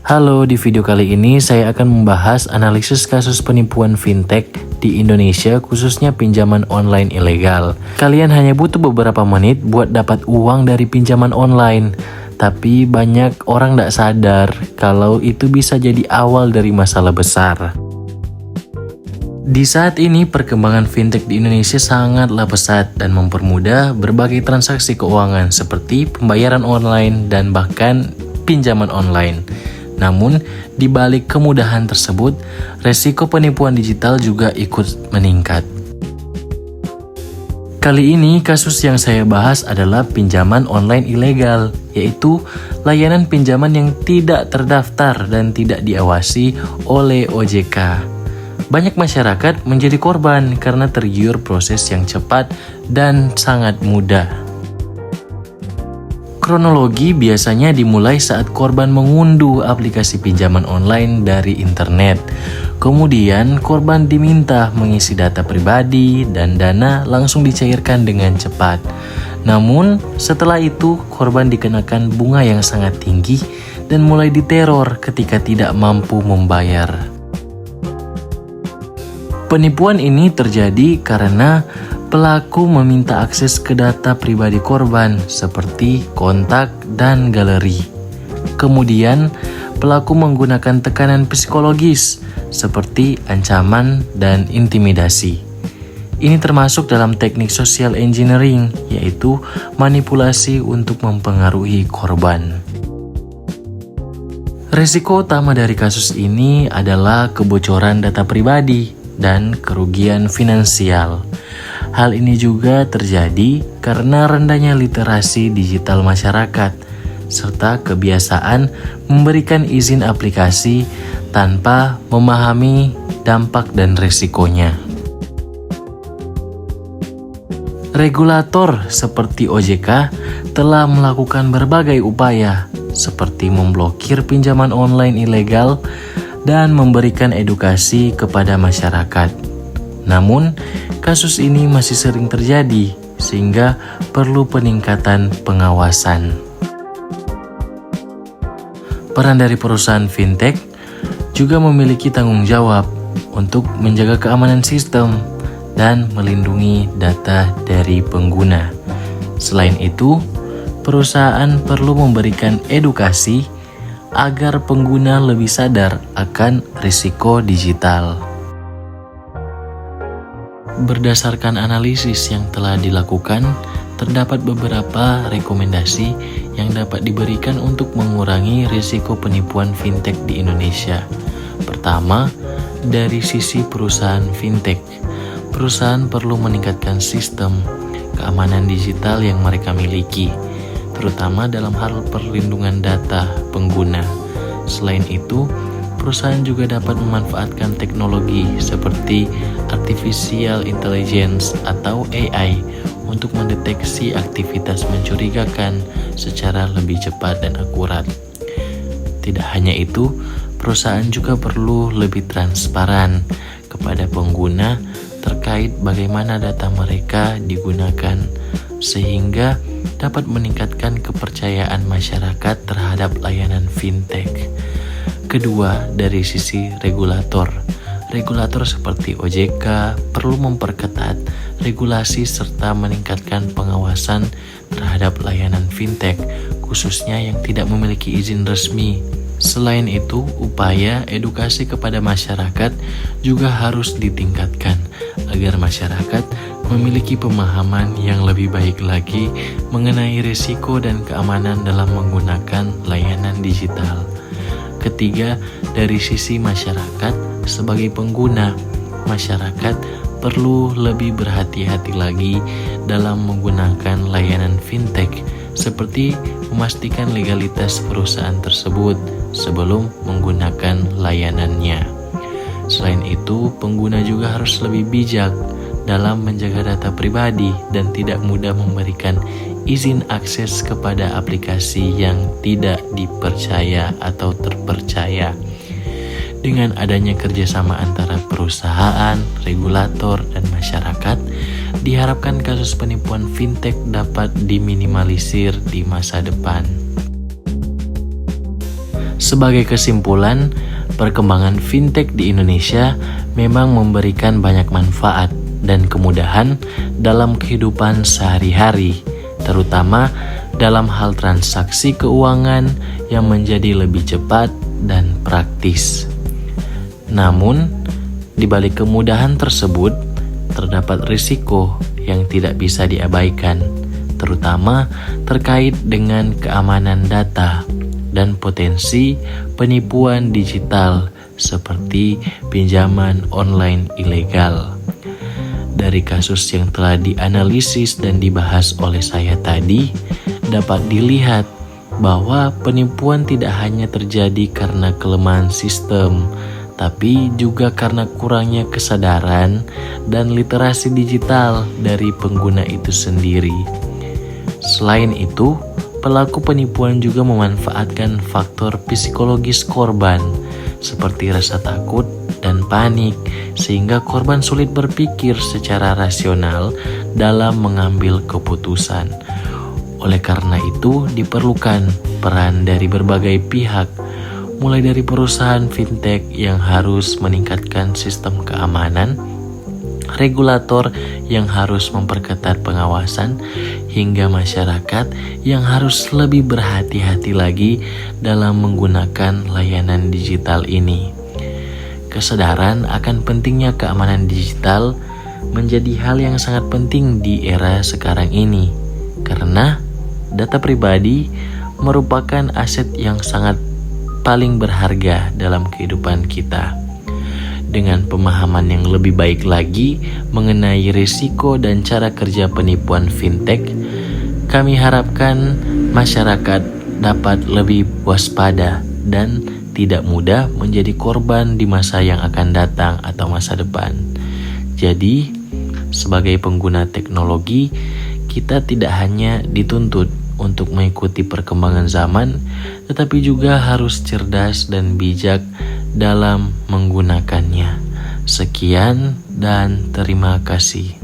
Halo, di video kali ini saya akan membahas analisis kasus penipuan fintech di Indonesia, khususnya pinjaman online ilegal. Kalian hanya butuh beberapa menit buat dapat uang dari pinjaman online. Tapi banyak orang tidak sadar kalau itu bisa jadi awal dari masalah besar. Di saat ini perkembangan fintech di Indonesia sangatlah pesat dan mempermudah berbagai transaksi keuangan seperti pembayaran online dan bahkan pinjaman online. Namun, di balik kemudahan tersebut, resiko penipuan digital juga ikut meningkat. Kali ini kasus yang saya bahas adalah pinjaman online ilegal, yaitu layanan pinjaman yang tidak terdaftar dan tidak diawasi oleh OJK. Banyak masyarakat menjadi korban karena tergiur proses yang cepat dan sangat mudah. Kronologi biasanya dimulai saat korban mengunduh aplikasi pinjaman online dari internet. Kemudian korban diminta mengisi data pribadi dan dana langsung dicairkan dengan cepat. Namun setelah itu korban dikenakan bunga yang sangat tinggi dan mulai diteror ketika tidak mampu membayar. Penipuan ini terjadi karena pelaku meminta akses ke data pribadi korban seperti kontak dan galeri. Kemudian, pelaku menggunakan tekanan psikologis seperti ancaman dan intimidasi. Ini termasuk dalam teknik social engineering, yaitu manipulasi untuk mempengaruhi korban. Risiko utama dari kasus ini adalah kebocoran data pribadi dan kerugian finansial. Hal ini juga terjadi karena rendahnya literasi digital masyarakat, serta kebiasaan memberikan izin aplikasi tanpa memahami dampak dan risikonya. Regulator seperti OJK telah melakukan berbagai upaya, seperti memblokir pinjaman online ilegal dan memberikan edukasi kepada masyarakat. Namun, kasus ini masih sering terjadi, sehingga perlu peningkatan pengawasan. Peran dari perusahaan fintech juga memiliki tanggung jawab untuk menjaga keamanan sistem dan melindungi data dari pengguna. Selain itu, perusahaan perlu memberikan edukasi agar pengguna lebih sadar akan risiko digital. Berdasarkan analisis yang telah dilakukan, terdapat beberapa rekomendasi yang dapat diberikan untuk mengurangi risiko penipuan fintech di Indonesia. Pertama, dari sisi perusahaan fintech, perusahaan perlu meningkatkan sistem keamanan digital yang mereka miliki, terutama dalam hal perlindungan data pengguna. Selain itu, perusahaan juga dapat memanfaatkan teknologi seperti artificial intelligence atau AI untuk mendeteksi aktivitas mencurigakan secara lebih cepat dan akurat. Tidak hanya itu, perusahaan juga perlu lebih transparan kepada pengguna terkait bagaimana data mereka digunakan, sehingga dapat meningkatkan kepercayaan masyarakat terhadap layanan fintech. Kedua, dari sisi regulator. Regulator seperti OJK perlu memperketat regulasi serta meningkatkan pengawasan terhadap layanan fintech, khususnya yang tidak memiliki izin resmi. Selain itu, upaya edukasi kepada masyarakat juga harus ditingkatkan agar masyarakat memiliki pemahaman yang lebih baik lagi mengenai risiko dan keamanan dalam menggunakan layanan digital. Ketiga, dari sisi masyarakat sebagai pengguna, masyarakat perlu lebih berhati-hati lagi dalam menggunakan layanan fintech, seperti memastikan legalitas perusahaan tersebut sebelum menggunakan layanannya. Selain itu, pengguna juga harus lebih bijak dalam menjaga data pribadi dan tidak mudah memberikan izin akses kepada aplikasi yang tidak dipercaya atau terpercaya. Dengan adanya kerjasama antara perusahaan, regulator, dan masyarakat, diharapkan kasus penipuan fintech dapat diminimalisir di masa depan. Sebagai kesimpulan, perkembangan fintech di Indonesia memang memberikan banyak manfaat dan kemudahan dalam kehidupan sehari-hari, terutama dalam hal transaksi keuangan yang menjadi lebih cepat dan praktis. Namun, di balik kemudahan tersebut, terdapat risiko yang tidak bisa diabaikan, terutama terkait dengan keamanan data dan potensi penipuan digital seperti pinjaman online ilegal. Dari kasus yang telah dianalisis dan dibahas oleh saya tadi, dapat dilihat bahwa penipuan tidak hanya terjadi karena kelemahan sistem, tapi juga karena kurangnya kesadaran dan literasi digital dari pengguna itu sendiri. Selain itu, pelaku penipuan juga memanfaatkan faktor psikologis korban seperti rasa takut dan panik, sehingga korban sulit berpikir secara rasional dalam mengambil keputusan. Oleh karena itu, diperlukan peran dari berbagai pihak, mulai dari perusahaan fintech yang harus meningkatkan sistem keamanan, regulator yang harus memperketat pengawasan, hingga masyarakat yang harus lebih berhati-hati lagi dalam menggunakan layanan digital ini. Kesadaran akan pentingnya keamanan digital menjadi hal yang sangat penting di era sekarang ini, karena data pribadi merupakan aset yang sangat paling berharga dalam kehidupan kita. Dengan pemahaman yang lebih baik lagi mengenai risiko dan cara kerja penipuan fintech, kami harapkan masyarakat dapat lebih waspada dan tidak mudah menjadi korban di masa yang akan datang atau masa depan. Jadi, sebagai pengguna teknologi, kita tidak hanya dituntut untuk mengikuti perkembangan zaman, tetapi juga harus cerdas dan bijak dalam menggunakannya. Sekian dan terima kasih.